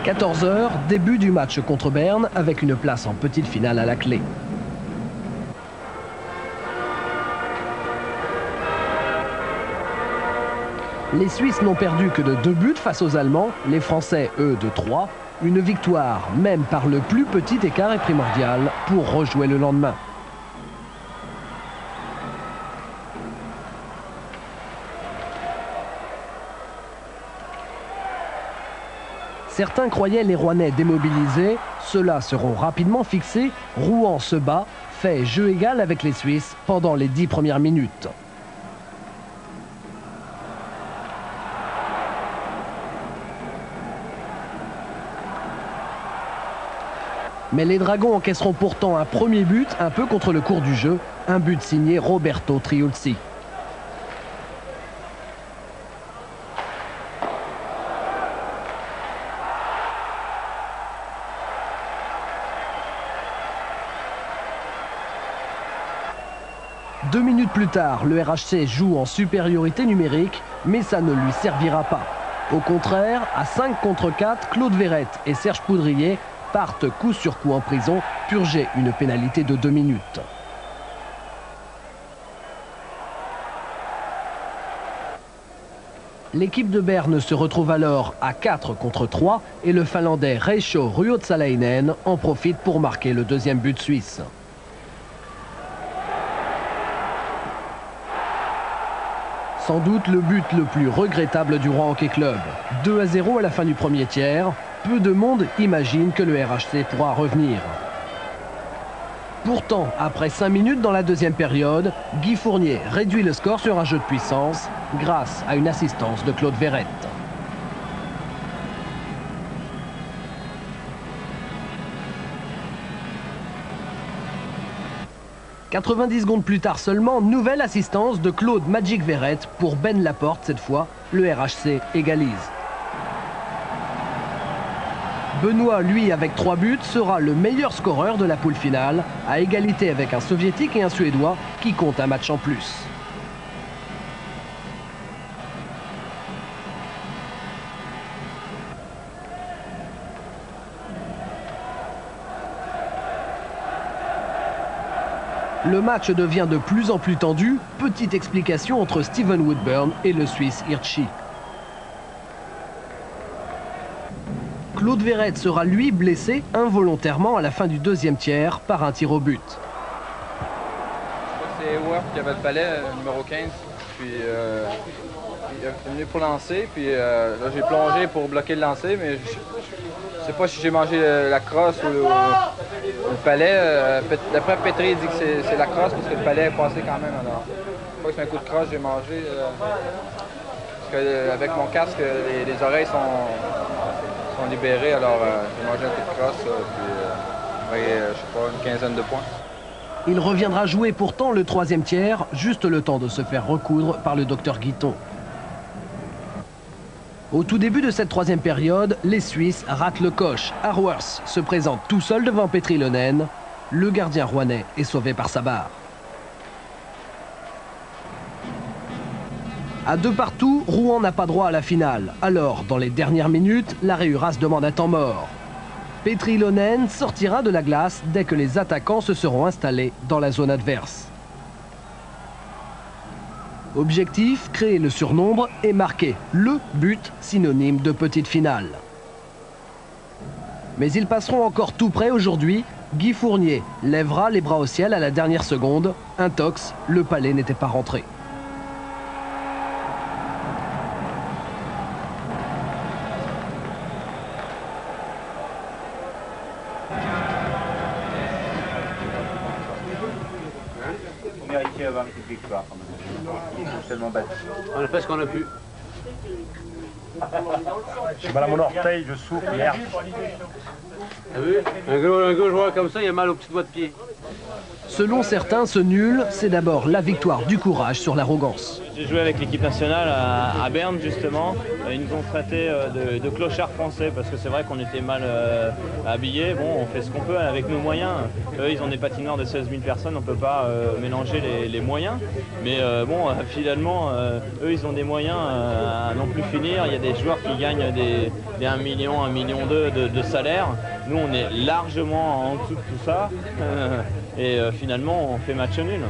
14 h, début du match contre Berne avec une place en petite finale à la clé. Les Suisses n'ont perdu que de 2 buts face aux Allemands, les Français, eux, de 3. Une victoire, même par le plus petit écart, est primordiale pour rejouer le lendemain. Certains croyaient les Rouennais démobilisés, ceux-là seront rapidement fixés. Rouen se bat, fait jeu égal avec les Suisses pendant les 10 premières minutes. Mais les Dragons encaisseront pourtant un premier but, un peu contre le cours du jeu, un but signé Roberto Triulzi. Deux minutes plus tard, le RHC joue en supériorité numérique, mais ça ne lui servira pas. Au contraire, à 5 contre 4, Claude Verrette et Serge Poudrier partent coup sur coup en prison, purger une pénalité de 2 minutes. L'équipe de Berne se retrouve alors à 4 contre 3 et le Finlandais Reicho Ruotsalainen en profite pour marquer le deuxième but suisse. Sans doute le but le plus regrettable du Rouen Hockey Club. 2-0 à la fin du premier tiers. Peu de monde imagine que le RHC pourra revenir. Pourtant, après 5 minutes dans la deuxième période, Guy Fournier réduit le score sur un jeu de puissance grâce à une assistance de Claude Verrette. « 90 secondes plus tard seulement, nouvelle assistance de Claude Magic Verrette pour Ben Laporte cette fois. Le RHC égalise. Benoît, lui, avec 3 buts, sera le meilleur scoreur de la poule finale, à égalité avec un Soviétique et un Suédois qui comptent un match en plus. Le match devient de plus en plus tendu. Petite explication entre Steven Woodburn et le Suisse Hirschi. Claude Verrette sera lui blessé involontairement à la fin du deuxième tiers par un tir au but. C'est Howard qui avait le palais, numéro 15. Puis il est venu pour lancer. Puis là j'ai plongé pour bloquer le lancer, mais je sais pas si j'ai mangé la crosse ou le palais. D'après Petri, il dit que c'est la crosse parce que le palais est passé quand même. Alors, je crois que c'est un coup de crosse que j'ai mangé. Parce qu'avec mon casque, les oreilles sont libérées, alors j'ai mangé un coup de crosse, puis je sais pas, une quinzaine de points. Il reviendra jouer pourtant le troisième tiers, juste le temps de se faire recoudre par le docteur Guiton. Au tout début de cette troisième période, les Suisses ratent le coche. Harworth se présente tout seul devant Petri Lonen. Le gardien rouennais est sauvé par sa barre. À 2 partout, Rouen n'a pas droit à la finale. Alors, dans les dernières minutes, la Réurasse demande un temps mort. Petri Lonen sortira de la glace dès que les attaquants se seront installés dans la zone adverse. Objectif, créer le surnombre et marquer le but synonyme de petite finale. Mais ils passeront encore tout près aujourd'hui. Guy Fournier lèvera les bras au ciel à la dernière seconde. Intox, le palais n'était pas rentré. On méritait avoir une petite victoire quand même. Ils sont seulement battus. On a fait ce qu'on a pu. J'ai mal à mon orteil, je souffre, merde. T'as vu? Un gros joueur comme ça, il a mal au petit doigt de pied. Selon certains, ce nul, c'est d'abord la victoire du courage sur l'arrogance. J'ai joué avec l'équipe nationale à Berne justement. Ils nous ont traités de clochards français parce que c'est vrai qu'on était mal habillés. Bon, on fait ce qu'on peut avec nos moyens. Eux, ils ont des patinoires de 16 000 personnes, on ne peut pas mélanger les moyens. Mais bon, finalement, eux, ils ont des moyens à non plus finir. Il y a des joueurs qui gagnent des 1 million, 1,2 million de salaire. Nous, on est largement en dessous de tout ça. Et finalement, on fait match nul.